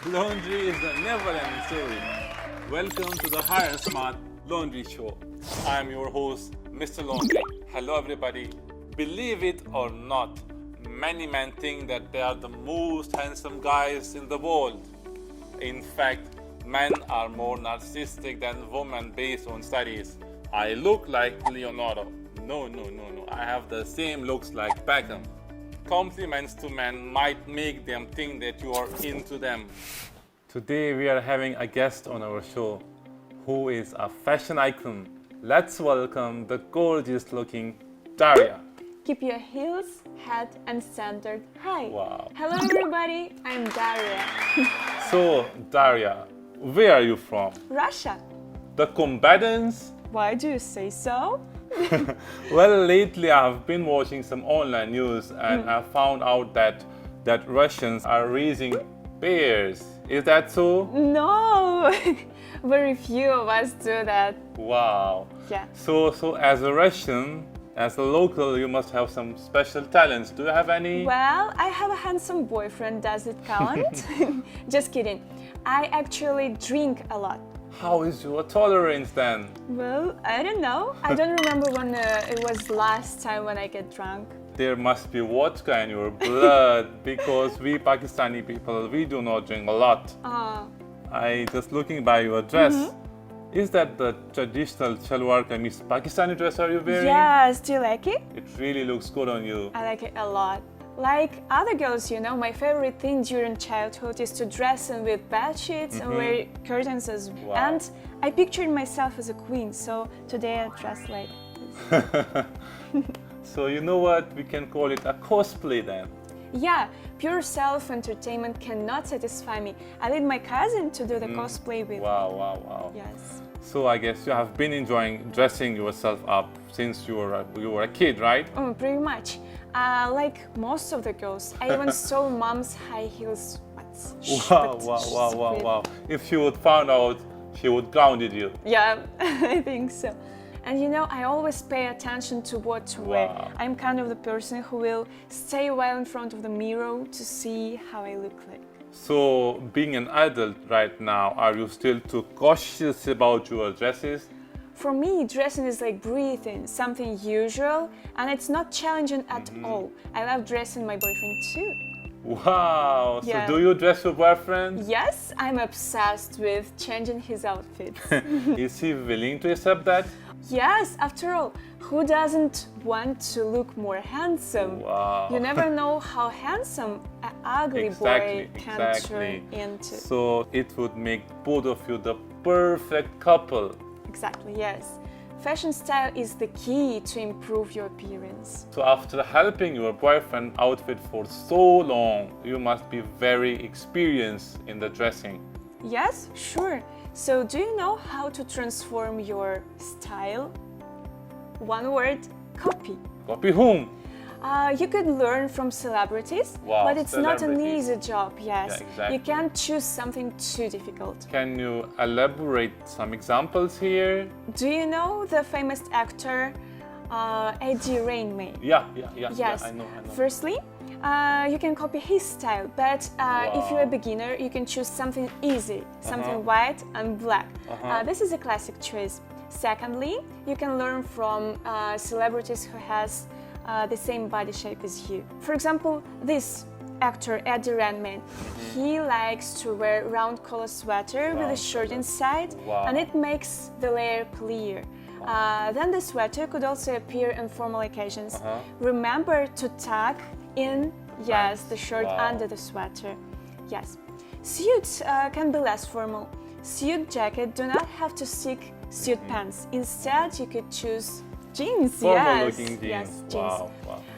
Laundry is a never-ending story. Welcome to the High and Smart Laundry Show. I'm your host, Mr. Laundry. Hello, everybody. Believe it or not, many men think that they are the most handsome guys in the world. In fact, men are more narcissistic than women based on studies. I look like Leonardo. No. I have the same looks like Beckham. Compliments to men might make them think that you are into them. Today we are having a guest on our show who is a fashion icon. Let's welcome the gorgeous looking Daria. Keep your heels, head and centered high. Wow. Hello everybody, I'm Daria. So Daria, where are you from? Russia. The combatants? Why do you say so? Well, lately I've been watching some online news and I found out that Russians are raising bears. Is that so? No, very few of us do that. Wow. Yeah. So as a Russian, as a local, you must have some special talents. Do you have any? Well, I have a handsome boyfriend, does it count? Just kidding. I actually drink a lot. How is your tolerance then? Well, I don't know. I don't remember when it was last time when I get drunk. There must be vodka in your blood because we Pakistani people, we do not drink a lot. I just looking by your dress. Is that the traditional shalwar kameez Pakistani dress are you wearing? Yes, do you like it? It really looks good on you. I like it a lot. Like other girls, you know, my favorite thing during childhood is to dress in with bed sheets and wear curtains as well. Wow. And I pictured myself as a queen, so today I dress like this. So you know what? We can call it a cosplay then. Yeah, pure self-entertainment cannot satisfy me. I need my cousin to do the cosplay with me. Wow. Yes. So I guess you have been enjoying dressing yourself up since you were a kid, right? Pretty much. Like most of the girls, I even stole mom's high heels once. Wow. If she would find out, she would grounded you. Yeah, I think so. And you know, I always pay attention to what to wear. I'm kind of the person who will stay a while in front of the mirror to see how I look like. So, being an adult right now, are you still too cautious about your dresses? For me, dressing is like breathing, something usual, and it's not challenging at all. I love dressing my boyfriend too. Wow, Yeah. So do you dress your boyfriend? Yes, I'm obsessed with changing his outfits. Is he willing to accept that? Yes, after all, who doesn't want to look more handsome? Wow. You never know how handsome an ugly boy can turn into. So it would make both of you the perfect couple. Exactly, yes. Fashion style is the key to improve your appearance. So after helping your boyfriend outfit for so long, you must be very experienced in the dressing. Yes, sure. So do you know how to transform your style? One word, copy. Copy whom? You could learn from celebrities, Wow, but it's not an celebrities. easy job, yes. Yeah, exactly. You can't choose something too difficult. Can you elaborate some examples here? Do you know the famous actor Eddie Redmayne? Yeah, Yes. I know. Firstly, you can copy his style, but if you're a beginner, you can choose something easy, something white and black. This is a classic choice. Secondly, you can learn from celebrities who has the same body shape as you. For example, this actor Eddie Redmayne, he likes to wear round collar sweater with a shirt inside, and it makes the layer clear. Then the sweater could also appear on formal occasions. Remember to tuck in, the shirt under the sweater. Yes. Suits can be less formal. Suit jacket do not have to seek suit pants. Instead, you could choose jeans. Formal looking jeans. Yes, jeans. Wow.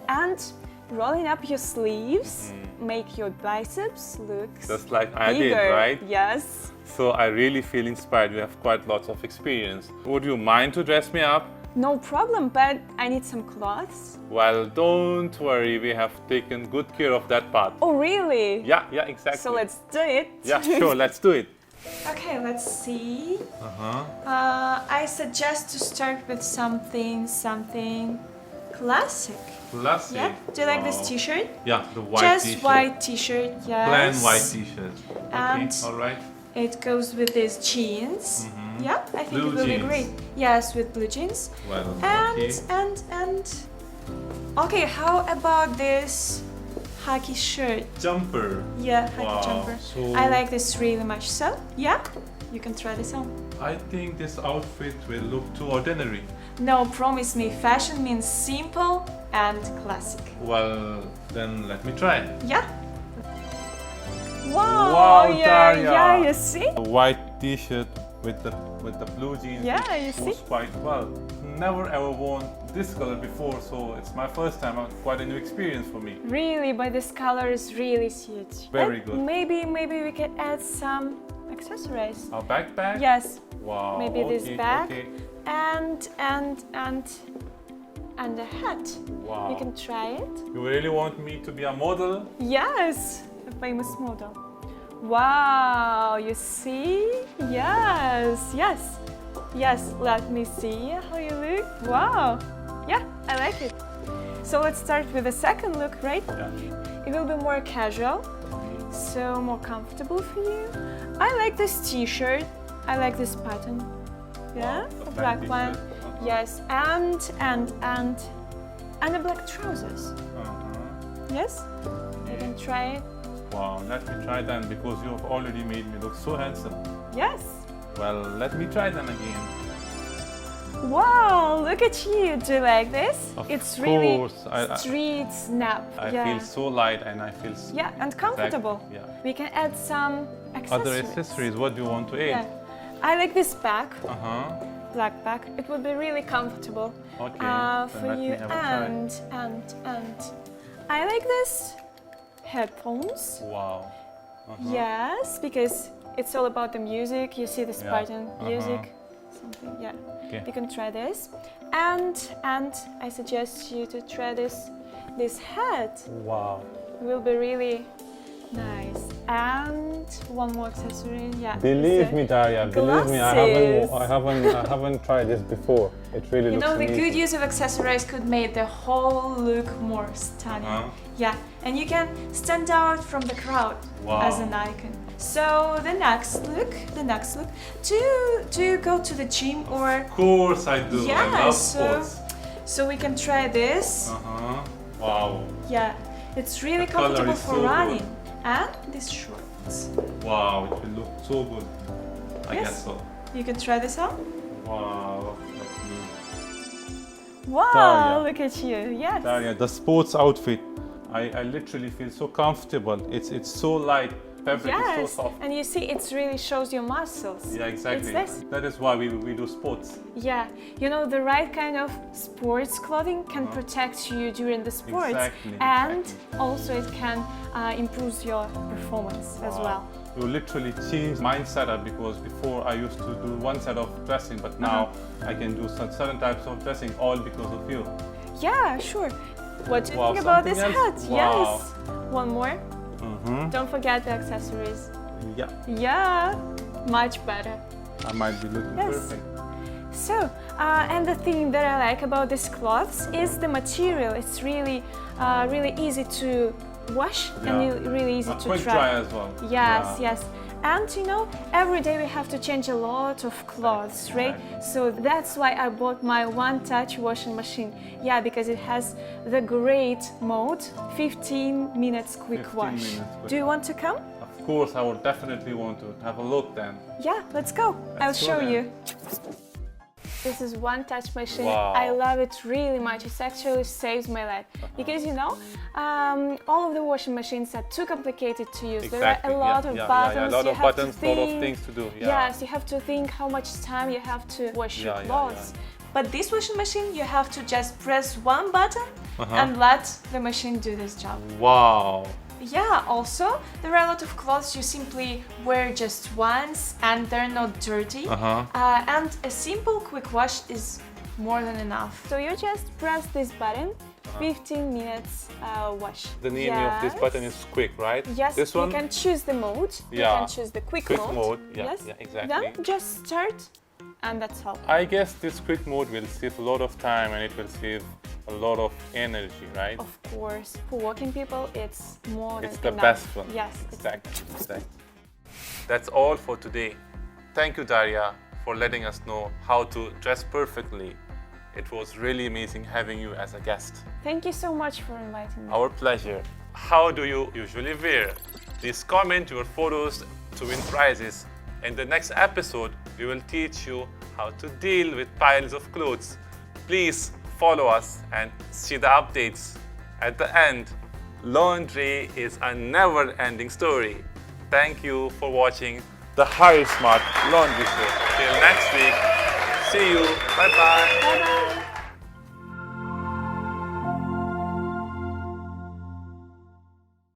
And rolling up your sleeves make your biceps look Just like I bigger. did, right? Yes. So I really feel inspired. You have quite lots of experience. Would you mind to dress me up? No problem, but I need some clothes. Well, don't worry. We have taken good care of that part. Oh, really? Yeah, exactly. So let's do it. Yeah, sure. Let's do it. Okay, let's see. I suggest to start with something classic. Classic. Yeah. Do you like Wow. this T-shirt? Yeah, the white Just t-shirt. white T-shirt. Yes. Plain white t-shirt. And Okay, all right. it goes with these jeans. Yeah, I think Blue it will be jeans. great. Yes, with blue jeans. Well, And okay. okay, how about this hockey shirt? Jumper. Yeah, hockey Wow, jumper. so- I like this really much. So yeah, you can try this on. I think this outfit will look too ordinary. No, promise me, fashion means simple and classic. Well, then let me try. Yeah. Wow, Wow, yeah, Daria. yeah, you see? The white t-shirt with the blue jeans. Yeah, you goes see? quite well. Never ever worn this color before, so it's my first time. Quite a new experience for me. Really, but this color is really suits. Very And good. Maybe we can add some accessories. A backpack. Yes, Wow. maybe this okay, bag. Okay. and a hat. Wow. You can try it. You really want me to be a model? Yes, a famous model. Wow, you see? Yes, yes, yes. Let me see how you look. Wow, yeah, I like it. So let's start with the second look, right? Yeah. It will be more casual, so more comfortable for you. I like this T-shirt. I like this pattern. Yeah, Wow, a a black black one. t-shirt. Yes, and a black trousers. Yes, you can try it. Wow, let me try then because you have already made me look so handsome. Yes. Well, let me try then again. Wow, look at you. Do you like this? Of It's really course, I- street snap. I yeah. feel so light and I feel Yeah, and comfortable. Yeah. We can add some accessories. Other accessories, what do you want to add? Yeah. I like this bag, Uh-huh. black bag. It would be really comfortable Okay, then for let me you. have a try. And I like this headphones. Wow. Uh-huh. Yes, because it's all about the music. You see the Yeah. Spartan Uh-huh. music, something. Yeah. Okay. You can try this, and I suggest you to try this hat. Wow. It will be really nice. And one more accessory. Yeah. Believe so- me, Daria. Believe me, I haven't tried this before. It really You looks know, the amazing. good use of accessories could make the whole look more stunning. Uh-huh. Yeah, and you can stand out from the crowd Wow. as an icon. So the next look, do you go to the gym or? Of course I do. Yeah, I love so- sports. So we can try this. Uh-huh. Wow. Yeah, it's really The color comfortable is for so good. running. And these shorts. Wow, it will look so good. I Yes. guess so. You can try this on. Wow. Wow, Daria. look at you. Yes. Daria, the sports outfit, I literally feel so comfortable. It's so light. Fabric is Yes, so soft. and you see, it really shows your muscles. Yeah, exactly. It's this. That is why we do sports. Yeah, you know, the right kind of sports clothing can protect you during the sports, Exactly, and exactly. also it can improve your performance as Wow. well. You literally change my setup because before I used to do one set of dressing, but now I can do certain types of dressing all because of you. Yeah, sure. What do you Wow, think about this something hat? else? Wow. Yes. One more. Don't forget the accessories. Yeah, Yeah, much better. I might be looking Yes. perfect. So, and the thing that I like about these cloths is the material. It's really, really easy to wash Yeah. and really easy to Quick dry. dry as well. Yes, Yeah. yes. And you know, every day we have to change a lot of clothes, right? So that's why I bought my one-touch washing machine. Yeah, because it has the great mode, 15 minutes quick 15 wash. minutes quick Do you want to come? Of course, I would definitely want to have a look then. Yeah, let's go. I'll Let's go show then. you. This is one touch machine. Wow. I love it really much. It actually saves my life. Because you know, all of the washing machines are too complicated to use. Exactly. There are a lot of buttons. a lot you of have buttons, to a lot of think. things to do. Yeah. Yes, you have to think how much time you have to wash your Yeah, yeah, clothes. yeah. But this washing machine, you have to just press one button and let the machine do this job. Wow. Yeah, also, there are a lot of clothes you simply wear just once and they're not dirty. And a simple quick wash is more than enough. So you just press this button, 15 minutes wash. The name of this button is quick, right? Yes, This one? you can choose the mode. You Yeah. can choose the quick mode. Yeah, yes. yeah, exactly. Then just start and that's all. I guess this quick mode will save a lot of time and it will save a lot of energy, right? Of course, for working people, it's more It's than the enough. best one. Yes, Exactly. That's all for today. Thank you, Daria, for letting us know how to dress perfectly. It was really amazing having you as a guest. Thank you so much for inviting me. Our pleasure. How do you usually wear? Please comment your photos to win prizes. In the next episode, we will teach you how to deal with piles of clothes. Please follow us and see the updates. At the end, laundry is a never-ending story. Thank you for watching the Hire Smart Laundry Show. Till next week, see you. Bye-bye. Bye-bye.